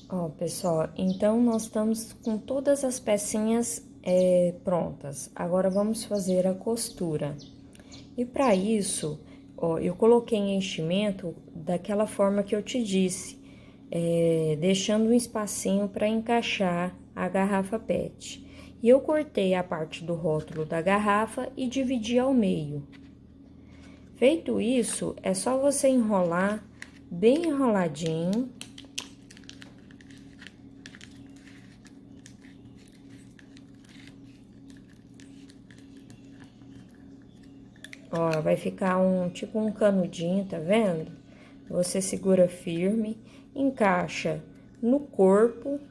Ó, pessoal, então nós estamos com todas as pecinhas prontas. Agora vamos fazer a costura. E para isso, ó, eu coloquei enchimento daquela forma que eu te disse, deixando um espacinho para encaixar a garrafa PET. E eu cortei a parte do rótulo da garrafa e dividi ao meio. Feito isso, é só você enrolar bem enroladinho. Ó, vai ficar tipo um canudinho, tá vendo? Você segura firme, encaixa no corpo.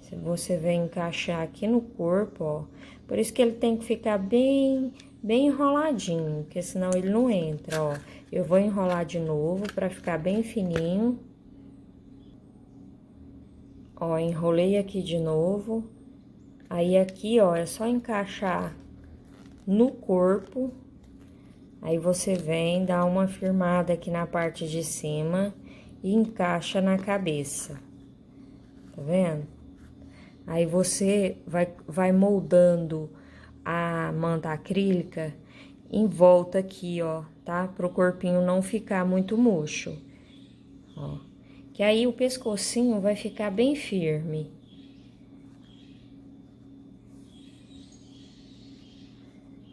Se você vem encaixar aqui no corpo, ó. Por isso que ele tem que ficar bem enroladinho, porque senão ele não entra, ó. Eu vou enrolar de novo pra ficar bem fininho. Ó, enrolei aqui de novo. Aí aqui, ó, é só encaixar no corpo. Aí você vem, dá uma firmada aqui na parte de cima e encaixa na cabeça. Tá vendo? Aí você vai moldando a manta acrílica em volta aqui, ó, tá? Pro corpinho não ficar muito murcho, ó. Que aí o pescocinho vai ficar bem firme.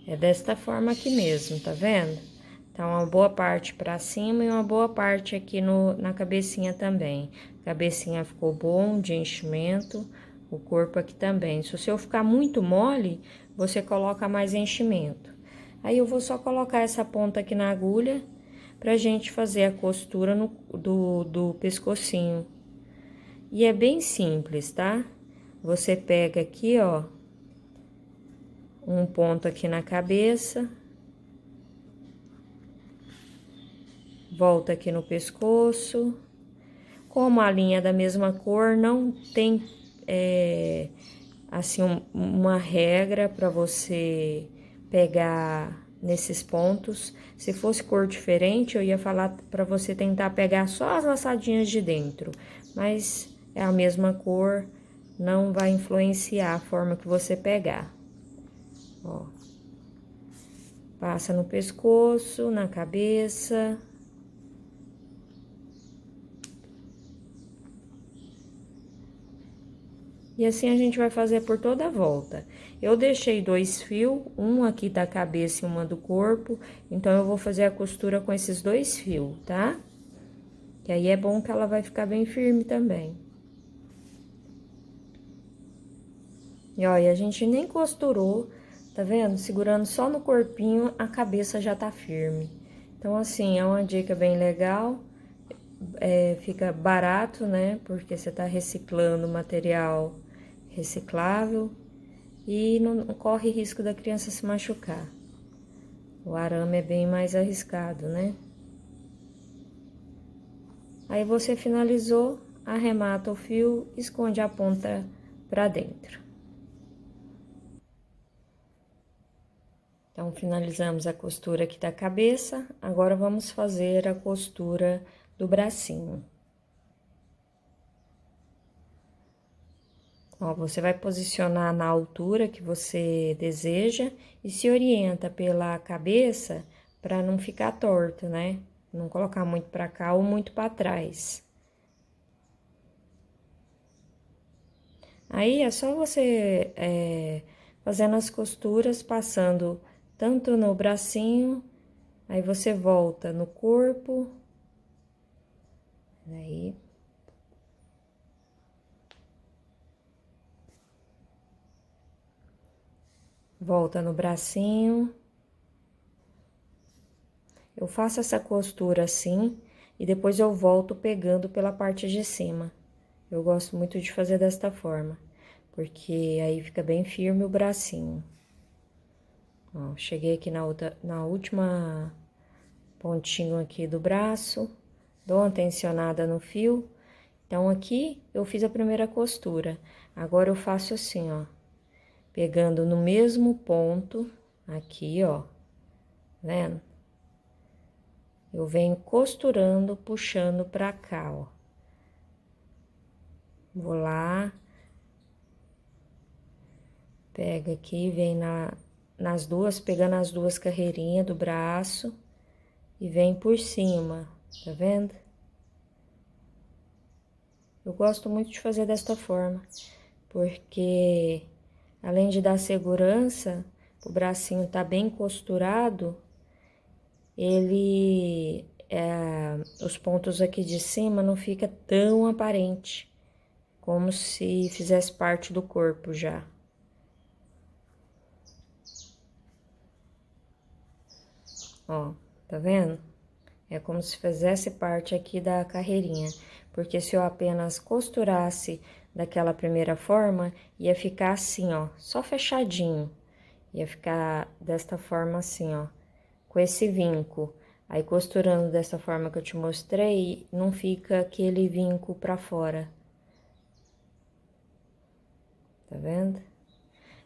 É desta forma aqui mesmo, tá vendo? Tá uma boa parte pra cima e uma boa parte aqui na cabecinha também. A cabecinha ficou bom de enchimento, o corpo aqui também. Se o seu ficar muito mole, você coloca mais enchimento. Aí eu vou só colocar essa ponta aqui na agulha pra gente fazer a costura do pescocinho. E é bem simples, tá? Você pega aqui, ó, um ponto aqui na cabeça, volta aqui no pescoço. Como a linha é da mesma cor, não tem assim uma regra para você pegar nesses pontos. Se fosse cor diferente, eu ia falar para você tentar pegar só as laçadinhas de dentro, mas é a mesma cor, não vai influenciar a forma que você pegar. Ó, passa no pescoço, na cabeça. E assim a gente vai fazer por toda a volta. Eu deixei 2 fios, um aqui da cabeça e uma do corpo, então eu vou fazer a costura com esses 2 fios, tá? Que aí é bom que ela vai ficar bem firme também. E olha, a gente nem costurou, tá vendo? Segurando só no corpinho, a cabeça já tá firme. Então, assim, é uma dica bem legal, fica barato, né? Porque você tá reciclando material reciclável e não corre risco da criança se machucar. O arame é bem mais arriscado, né? Aí você finalizou, arremata o fio, esconde a ponta pra dentro. Então, finalizamos a costura aqui da cabeça, agora vamos fazer a costura do bracinho. Ó, você vai posicionar na altura que você deseja e se orienta pela cabeça para não ficar torto, né? Não colocar muito para cá ou muito para trás. Aí é só você fazendo as costuras, passando tanto no bracinho, aí você volta no corpo, aí. Volta no bracinho. Eu faço essa costura assim e depois eu volto pegando pela parte de cima. Eu gosto muito de fazer desta forma, porque aí fica bem firme o bracinho. Ó, cheguei aqui na última pontinho aqui do braço, dou uma tensionada no fio. Então, aqui eu fiz a primeira costura. Agora eu faço assim, ó, pegando no mesmo ponto, aqui, ó, vendo? eu venho costurando, puxando pra cá, ó. Vou lá, pega aqui, vem nas duas, pegando as duas carreirinhas do braço e vem por cima, tá vendo? Eu gosto muito de fazer desta forma, porque além de dar segurança, o bracinho tá bem costurado, os pontos aqui de cima não fica tão aparente, como se fizesse parte do corpo já. Ó, tá vendo? É como se fizesse parte aqui da carreirinha, porque se eu apenas costurasse daquela primeira forma, ia ficar assim, ó, só fechadinho. Ia ficar desta forma assim, ó, com esse vinco. Aí, costurando dessa forma que eu te mostrei, não fica aquele vinco pra fora. Tá vendo?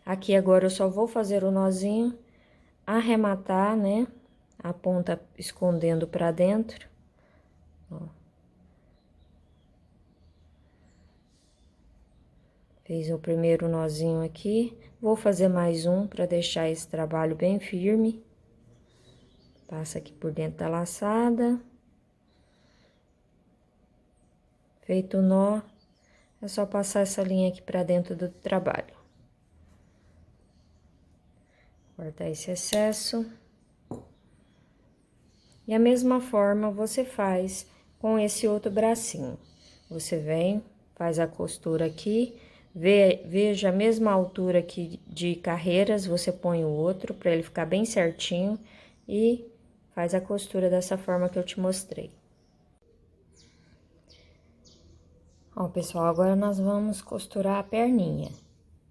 Aqui agora eu só vou fazer o nozinho, arrematar, né? A ponta escondendo pra dentro. Ó. Fiz o primeiro nozinho aqui, vou fazer mais um pra deixar esse trabalho bem firme. Passa aqui por dentro da laçada. Feito o nó, é só passar essa linha aqui pra dentro do trabalho. Cortar esse excesso. E a mesma forma você faz com esse outro bracinho. Você vem, faz a costura aqui, veja a mesma altura aqui de carreiras, você põe o outro para ele ficar bem certinho e faz a costura dessa forma que eu te mostrei. Ó, pessoal, agora nós vamos costurar a perninha.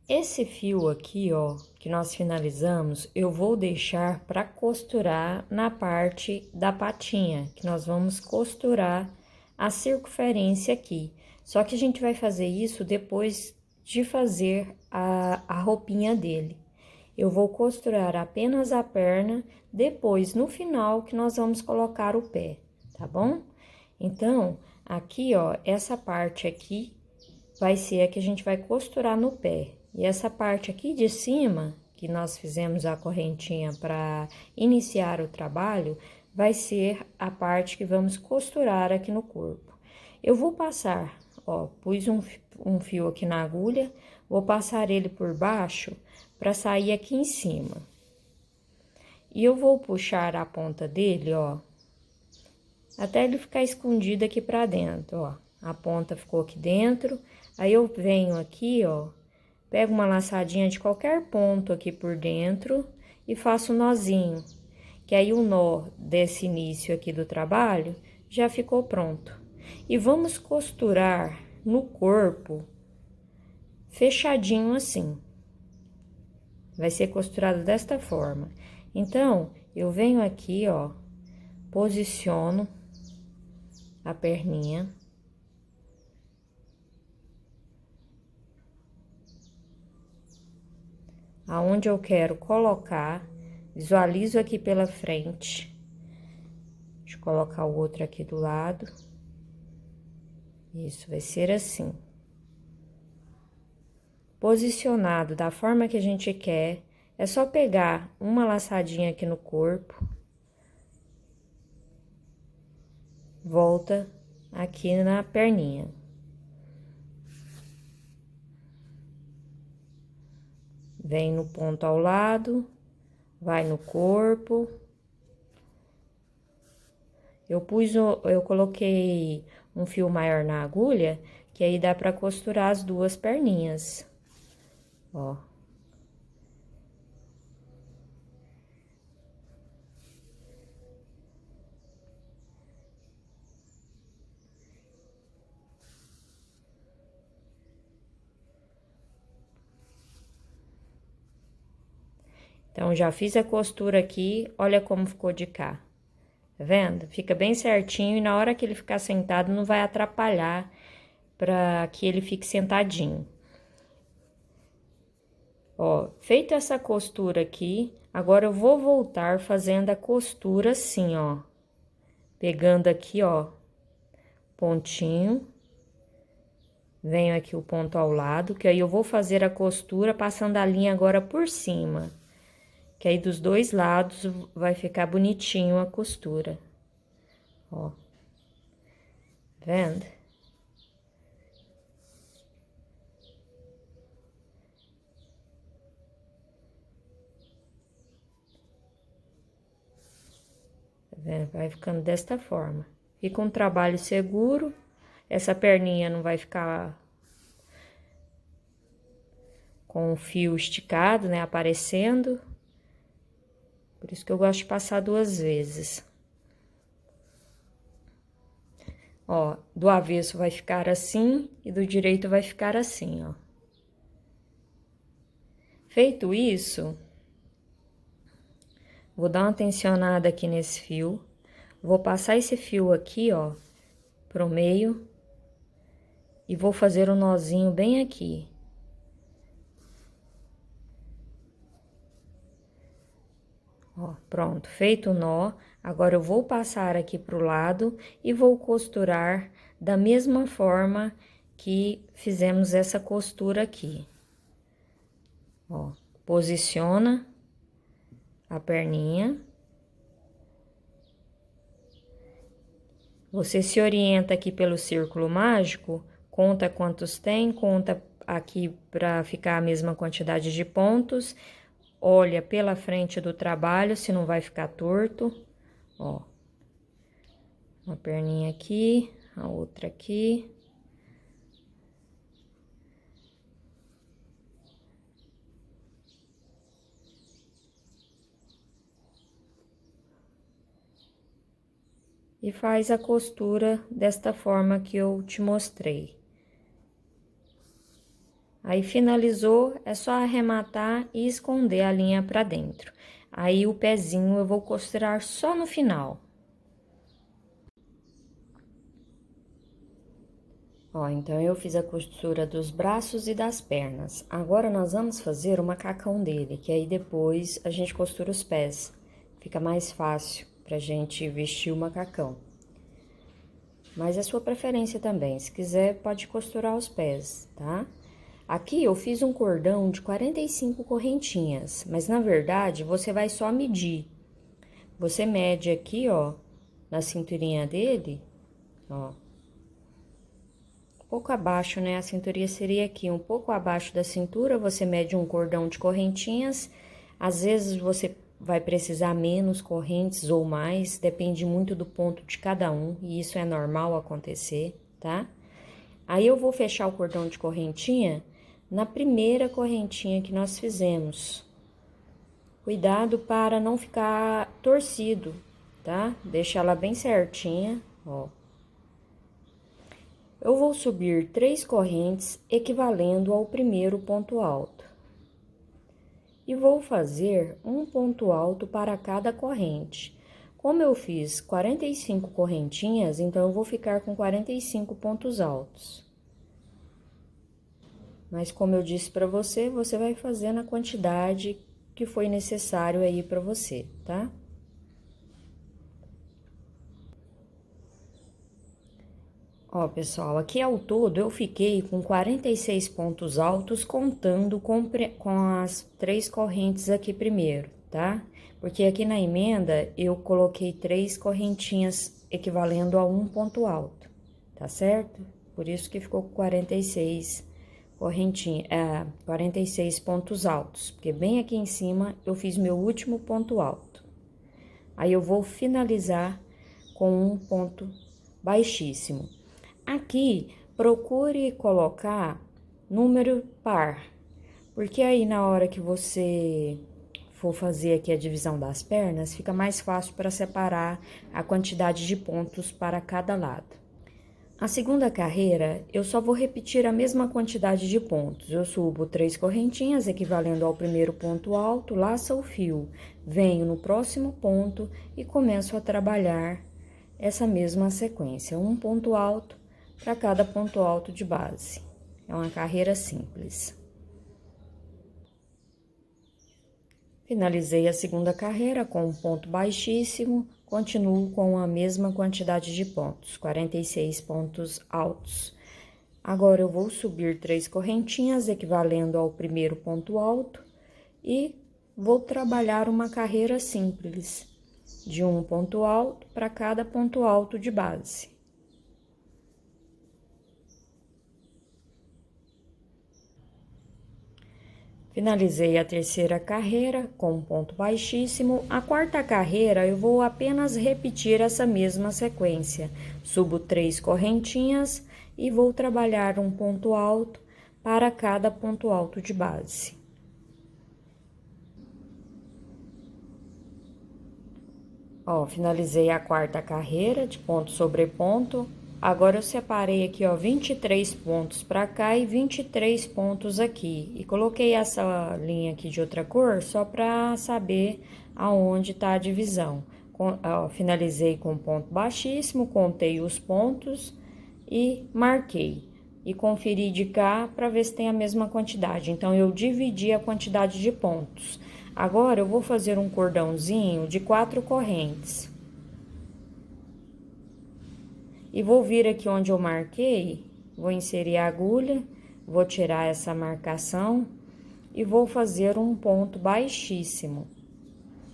Esse fio aqui, ó, que nós finalizamos, eu vou deixar para costurar na parte da patinha, que nós vamos costurar a circunferência aqui. Só que a gente vai fazer isso depois de fazer a roupinha dele. Eu vou costurar apenas a perna, depois, no final, que nós vamos colocar o pé, tá bom? Então, aqui, ó, essa parte aqui vai ser a que a gente vai costurar no pé. E essa parte aqui de cima, que nós fizemos a correntinha para iniciar o trabalho, vai ser a parte que vamos costurar aqui no corpo. Eu vou passar, ó, pus um fio aqui na agulha, vou passar ele por baixo para sair aqui em cima. E eu vou puxar a ponta dele, ó, até ele ficar escondido aqui pra dentro, ó. A ponta ficou aqui dentro, aí eu venho aqui, ó, pego uma laçadinha de qualquer ponto aqui por dentro e faço um nozinho, que aí o nó desse início aqui do trabalho já ficou pronto. E vamos costurar no corpo fechadinho assim. Vai ser costurado desta forma. Então, eu venho aqui, ó, posiciono a perninha. Aonde eu quero colocar, visualizo aqui pela frente. Deixa eu colocar o outro aqui do lado. Isso, vai ser assim. Posicionado da forma que a gente quer, é só pegar uma laçadinha aqui no corpo. Volta aqui na perninha. Vem no ponto ao lado, vai no corpo. Eu coloquei um fio maior na agulha, que aí dá pra costurar as duas perninhas. Ó. Então, já fiz a costura aqui, olha como ficou de cá. Tá vendo? Fica bem certinho e na hora que ele ficar sentado não vai atrapalhar para que ele fique sentadinho. Ó, feita essa costura aqui, agora eu vou voltar fazendo a costura assim, ó. Pegando aqui, ó, pontinho. Venho aqui o ponto ao lado, que aí eu vou fazer a costura passando a linha agora por cima. Que aí dos dois lados vai ficar bonitinho a costura. Ó. Vendo? Tá vendo? Vai ficando desta forma. Fica um trabalho seguro. Essa perninha não vai ficar com o fio esticado, né, aparecendo. Por isso que eu gosto de passar 2 vezes. Ó, do avesso vai ficar assim e do direito vai ficar assim, ó. Feito isso, vou dar uma tensionada aqui nesse fio. Vou passar esse fio aqui, ó, pro meio. E vou fazer um nozinho bem aqui. Ó, pronto, feito o nó. Agora, eu vou passar aqui pro lado e vou costurar da mesma forma que fizemos essa costura aqui. Ó, posiciona a perninha. Você se orienta aqui pelo círculo mágico, conta quantos tem, conta aqui para ficar a mesma quantidade de pontos. Olha pela frente do trabalho, se não vai ficar torto. Ó, uma perninha aqui, a outra aqui. E faz a costura desta forma que eu te mostrei. Aí, finalizou, é só arrematar e esconder a linha pra dentro. Aí, o pezinho eu vou costurar só no final. Ó, então, eu fiz a costura dos braços e das pernas. Agora, nós vamos fazer o macacão dele, que aí depois a gente costura os pés. Fica mais fácil pra gente vestir o macacão. Mas é sua preferência também, se quiser pode costurar os pés, tá? Aqui eu fiz um cordão de 45 correntinhas, mas na verdade você vai só medir. Você mede aqui, ó, na cinturinha dele, ó. Um pouco abaixo, né? A cinturinha seria aqui, um pouco abaixo da cintura, você mede um cordão de correntinhas. Às vezes você vai precisar menos correntes ou mais, depende muito do ponto de cada um, e isso é normal acontecer, tá? Aí eu vou fechar o cordão de correntinha na primeira correntinha que nós fizemos. Cuidado para não ficar torcido, tá? Deixa ela bem certinha, ó. Eu vou subir 3 correntes equivalendo ao primeiro ponto alto. E vou fazer um ponto alto para cada corrente. Como eu fiz 45 correntinhas, então eu vou ficar com 45 pontos altos. Mas como eu disse para você, você vai fazendo a quantidade que foi necessário aí para você, tá? Ó, pessoal, aqui ao todo eu fiquei com 46 pontos altos, contando com as 3 correntes aqui primeiro, tá? Porque aqui na emenda eu coloquei 3 correntinhas equivalendo a um ponto alto, tá certo? Por isso que ficou com 46 46 pontos altos, porque bem aqui em cima eu fiz meu último ponto alto. Aí eu vou finalizar com um ponto baixíssimo. Aqui, procure colocar número par, porque aí na hora que você for fazer aqui a divisão das pernas, fica mais fácil para separar a quantidade de pontos para cada lado. A segunda carreira, eu só vou repetir a mesma quantidade de pontos. Eu subo 3 correntinhas, equivalendo ao primeiro ponto alto, laço o fio, venho no próximo ponto e começo a trabalhar essa mesma sequência. Um ponto alto para cada ponto alto de base. É uma carreira simples. Finalizei a segunda carreira com um ponto baixíssimo, continuo com a mesma quantidade de pontos, 46 pontos altos. Agora, eu vou subir 3 correntinhas, equivalendo ao primeiro ponto alto, e vou trabalhar uma carreira simples, de um ponto alto para cada ponto alto de base. Finalizei a terceira carreira com um ponto baixíssimo. A quarta carreira eu vou apenas repetir essa mesma sequência. Subo 3 correntinhas e vou trabalhar um ponto alto para cada ponto alto de base. Ó, finalizei a quarta carreira de ponto sobre ponto. Agora, eu separei aqui, ó, 23 pontos pra cá e 23 pontos aqui. E coloquei essa linha aqui de outra cor só pra saber aonde tá a divisão. Ó, finalizei com ponto baixíssimo, contei os pontos e marquei. E conferi de cá pra ver se tem a mesma quantidade. Então, eu dividi a quantidade de pontos. Agora, eu vou fazer um cordãozinho de 4 correntes. E vou vir aqui onde eu marquei, vou inserir a agulha, vou tirar essa marcação e vou fazer um ponto baixíssimo,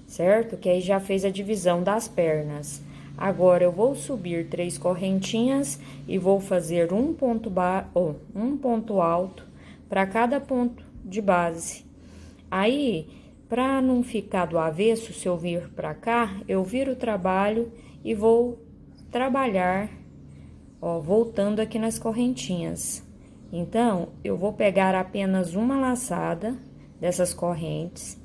certo? Que aí já fez a divisão das pernas. Agora, eu vou subir 3 correntinhas e vou fazer um ponto alto para cada ponto de base. Aí, para não ficar do avesso, se eu vir para cá, eu viro o trabalho e vou trabalhar, ó, voltando aqui nas correntinhas. Então, eu vou pegar apenas uma laçada dessas correntes.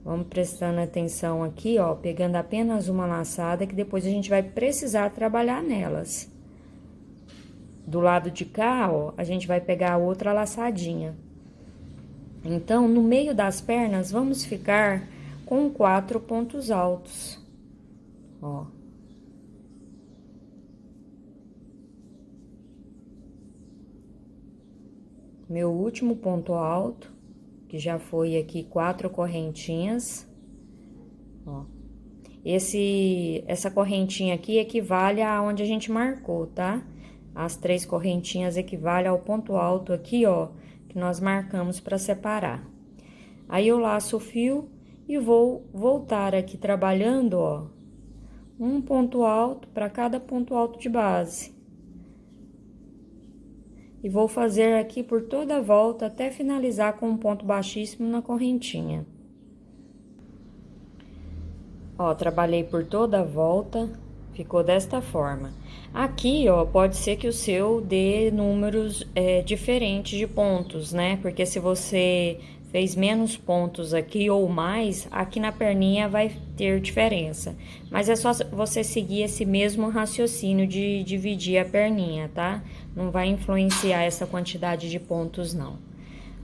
Vamos prestando atenção aqui, ó, pegando apenas uma laçada, que depois a gente vai precisar trabalhar nelas. Do lado de cá, ó, a gente vai pegar outra laçadinha. Então, no meio das pernas, vamos ficar com 4 pontos altos, ó. Meu último ponto alto, que já foi aqui 4 correntinhas, ó. Essa correntinha aqui equivale a onde a gente marcou, tá? As 3 correntinhas equivalem ao ponto alto aqui, ó, que nós marcamos para separar. Aí, eu laço o fio e vou voltar aqui trabalhando, ó, um ponto alto para cada ponto alto de base. E vou fazer aqui por toda a volta até finalizar com um ponto baixíssimo na correntinha. Ó, trabalhei por toda a volta, ficou desta forma. Aqui, ó, pode ser que o seu dê números diferentes de pontos, né? Porque se você fez menos pontos aqui ou mais, aqui na perninha vai ter diferença. Mas é só você seguir esse mesmo raciocínio de dividir a perninha, tá? Não vai influenciar essa quantidade de pontos, não.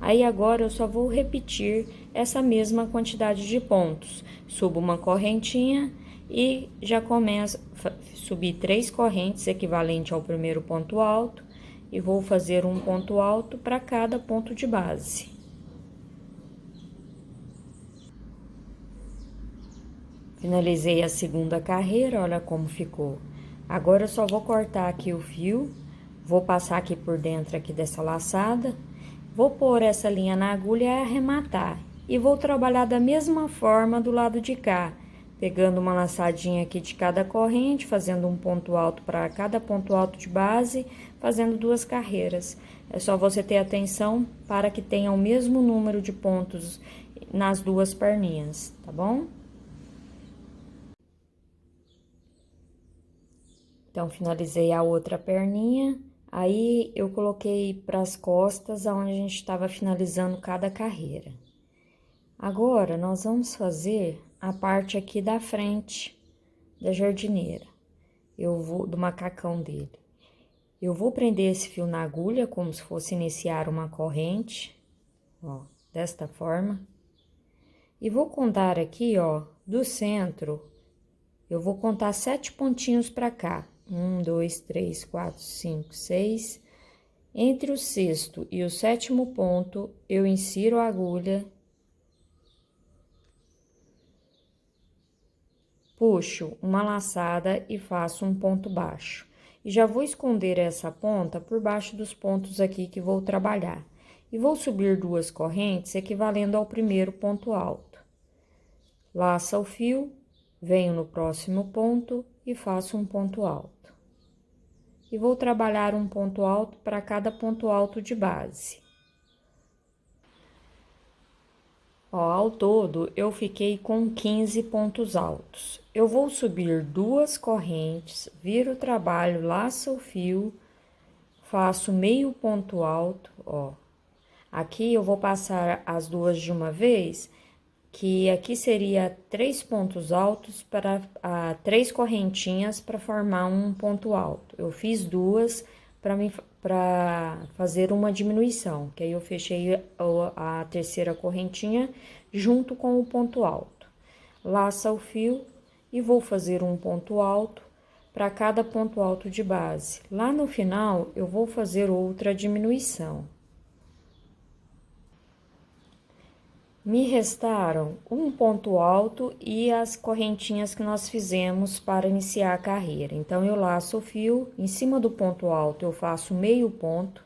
Aí, agora, eu só vou repetir essa mesma quantidade de pontos. Subo uma correntinha e já começo a subir 3 correntes, equivalente ao primeiro ponto alto, e vou fazer um ponto alto para cada ponto de base. Finalizei a segunda carreira, olha como ficou. Agora, eu só vou cortar aqui o fio, vou passar aqui por dentro aqui dessa laçada, vou pôr essa linha na agulha e arrematar. E vou trabalhar da mesma forma do lado de cá, pegando uma laçadinha aqui de cada corrente, fazendo um ponto alto para cada ponto alto de base, fazendo 2 carreiras. É só você ter atenção para que tenha o mesmo número de pontos nas 2 perninhas, tá bom? Então, finalizei a outra perninha, aí eu coloquei para as costas, aonde a gente estava finalizando cada carreira. Agora, nós vamos fazer a parte aqui da frente da jardineira, do macacão dele. Eu vou prender esse fio na agulha, como se fosse iniciar uma corrente, ó, desta forma. E vou contar aqui, ó, do centro, eu vou contar 7 pontinhos para cá. 1, 2, 3, 4, 5, 6. Entre o 6º e o 7º ponto, eu insiro a agulha. puxo uma laçada e faço um ponto baixo. E já vou esconder essa ponta por baixo dos pontos aqui que vou trabalhar. E vou subir 2 correntes, equivalendo ao primeiro ponto alto. Laça o fio, venho no próximo ponto e faço um ponto alto. E vou trabalhar um ponto alto para cada ponto alto de base. Ó, ao todo, eu fiquei com 15 pontos altos. Eu vou subir 2 correntes, viro o trabalho, laço o fio, faço meio ponto alto, ó. Aqui eu vou passar as duas de uma vez, que aqui seria 3 pontos altos para 3 correntinhas para formar um ponto alto. Eu fiz 2 para fazer uma diminuição, que aí eu fechei a terceira correntinha junto com o ponto alto. Laça o fio e vou fazer um ponto alto para cada ponto alto de base. Lá no final, eu vou fazer outra diminuição. Me restaram um ponto alto e as correntinhas que nós fizemos para iniciar a carreira. Então, eu laço o fio, em cima do ponto alto eu faço meio ponto,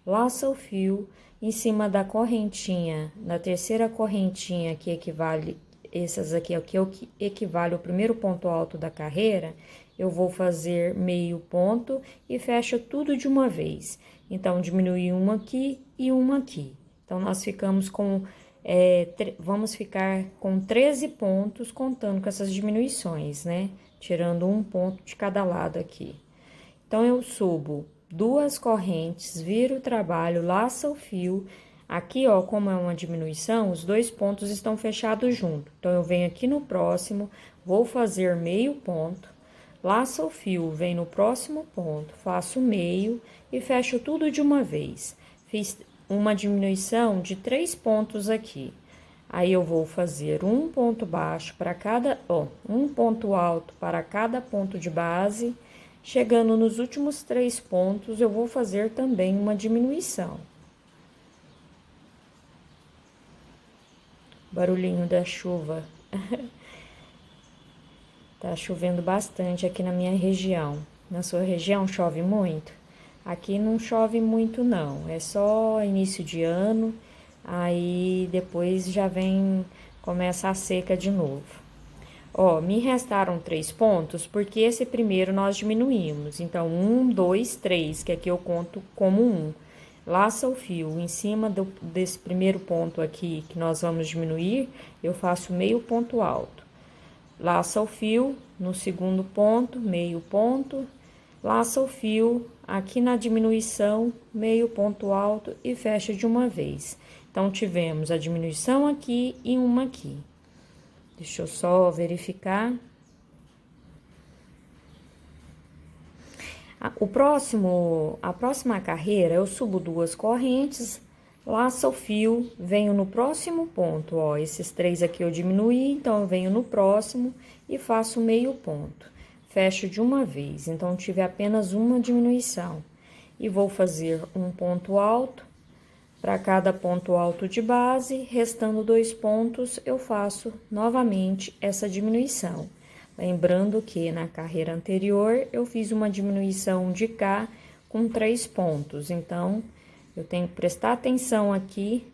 laço o fio, em cima da correntinha, na terceira correntinha que equivale, essas aqui é o que equivale ao primeiro ponto alto da carreira, eu vou fazer meio ponto e fecho tudo de uma vez. Então, diminui uma aqui e uma aqui. Então, nós ficamos com... vamos ficar com 13 pontos contando com essas diminuições, né? Tirando um ponto de cada lado aqui. Então, eu subo 2 correntes, viro o trabalho, laço o fio. Aqui, ó, como é uma diminuição, os 2 pontos estão fechados junto. Então, eu venho aqui no próximo, vou fazer meio ponto, laço o fio, venho no próximo ponto, faço meio e fecho tudo de uma vez. Fiz uma diminuição de 3 pontos aqui. Aí, eu vou fazer um ponto baixo para cada, ó, um ponto alto para cada ponto de base. Chegando nos últimos 3 pontos, eu vou fazer também uma diminuição. Barulhinho da chuva. Tá chovendo bastante aqui na minha região. Na sua região chove muito? Aqui não chove muito não, é só início de ano, aí depois já começa a seca de novo. Ó, me restaram 3 pontos, porque esse primeiro nós diminuímos. Então, 1, 2, 3, que aqui eu conto como 1. Laça o fio em cima desse primeiro ponto aqui, que nós vamos diminuir, eu faço meio ponto alto. Laça o fio no segundo ponto, meio ponto. Laça o fio aqui na diminuição, meio ponto alto e fecha de uma vez. Então, tivemos a diminuição aqui e uma aqui. Deixa eu só verificar. A próxima carreira, eu subo 2 correntes, laço o fio, venho no próximo ponto, ó, esses 3 aqui eu diminuí, então eu venho no próximo e faço meio ponto. Fecho de uma vez, então tive apenas uma diminuição. E vou fazer um ponto alto para cada ponto alto de base, restando 2 pontos, eu faço novamente essa diminuição. Lembrando que na carreira anterior eu fiz uma diminuição de cá com 3 pontos, então eu tenho que prestar atenção aqui.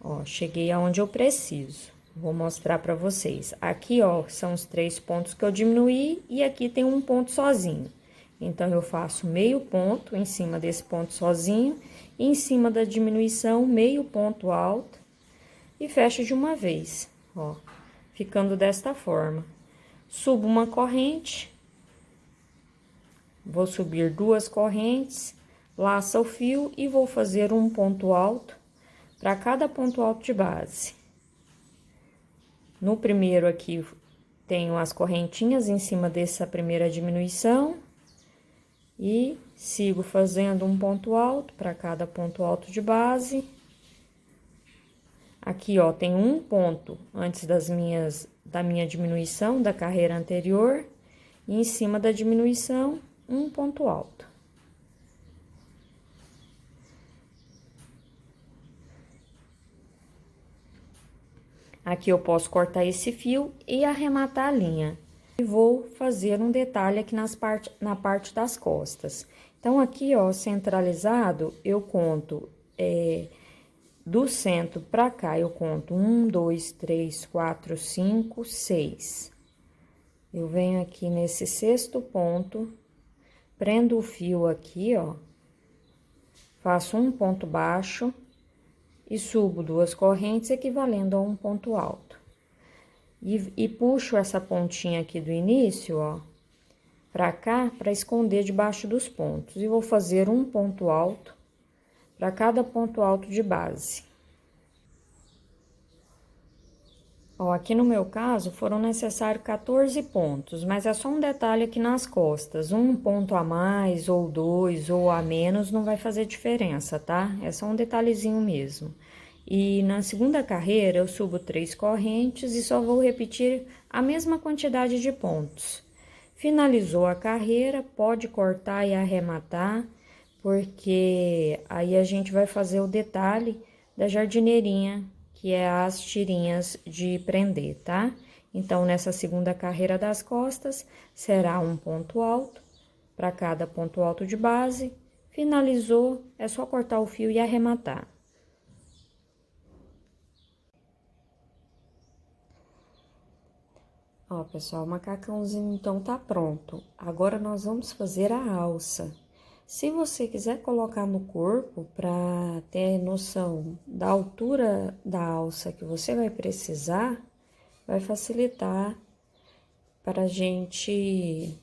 Ó, cheguei aonde eu preciso. Vou mostrar para vocês. Aqui, ó, são os 3 pontos que eu diminuí e aqui tem um ponto sozinho. Então, eu faço meio ponto em cima desse ponto sozinho, e em cima da diminuição, meio ponto alto e fecho de uma vez, ó, ficando desta forma. Subo uma corrente, vou subir 2 correntes, laço o fio e vou fazer um ponto alto para cada ponto alto de base. No primeiro aqui, tenho as correntinhas em cima dessa primeira diminuição e sigo fazendo um ponto alto para cada ponto alto de base. Aqui, ó, tem um ponto antes da minha diminuição da carreira anterior e em cima da diminuição, um ponto alto. Aqui eu posso cortar esse fio e arrematar a linha. E vou fazer um detalhe aqui na parte das costas. Então, aqui, ó, centralizado, eu conto, do centro pra cá, eu conto 1, 2, 3, 4, 5, 6. Eu venho aqui nesse sexto ponto, prendo o fio aqui, ó, faço um ponto baixo e subo 2 correntes equivalendo a um ponto alto. E puxo essa pontinha aqui do início, ó, pra cá, pra esconder debaixo dos pontos. E vou fazer um ponto alto para cada ponto alto de base. Ó, aqui no meu caso, foram necessários 14 pontos, mas é só um detalhe aqui nas costas. Um ponto a mais, ou 2, ou a menos, não vai fazer diferença, tá? É só um detalhezinho mesmo. E na segunda carreira, eu subo 3 correntes e só vou repetir a mesma quantidade de pontos. Finalizou a carreira, pode cortar e arrematar, porque aí a gente vai fazer o detalhe da jardineirinha, que é as tirinhas de prender, tá? Então, nessa segunda carreira das costas, será um ponto alto para cada ponto alto de base. Finalizou, é só cortar o fio e arrematar. Ó, pessoal, o macacãozinho então tá pronto. Agora nós vamos fazer a alça. Se você quiser colocar no corpo para ter noção da altura da alça que você vai precisar, vai facilitar para a gente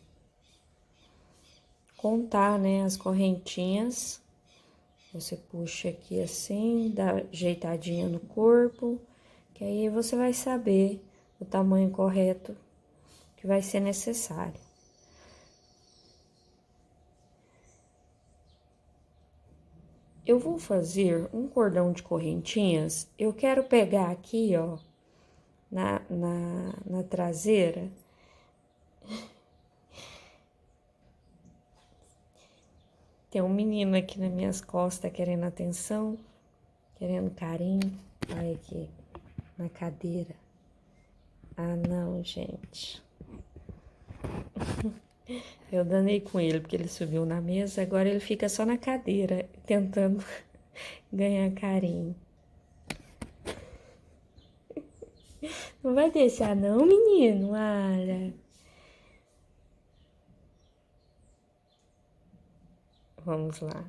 contar, né, as correntinhas. Você puxa aqui assim, dá ajeitadinha no corpo, que aí você vai saber o tamanho correto que vai ser necessário. Eu vou fazer um cordão de correntinhas. Eu quero pegar aqui, ó, na traseira. Tem um menino aqui nas minhas costas querendo atenção, querendo carinho. Olha aqui, na cadeira. Ah, não, gente. Eu danei com ele, porque ele subiu na mesa, agora ele fica só na cadeira, tentando ganhar carinho. Não vai deixar não, menino? Olha. Vamos lá.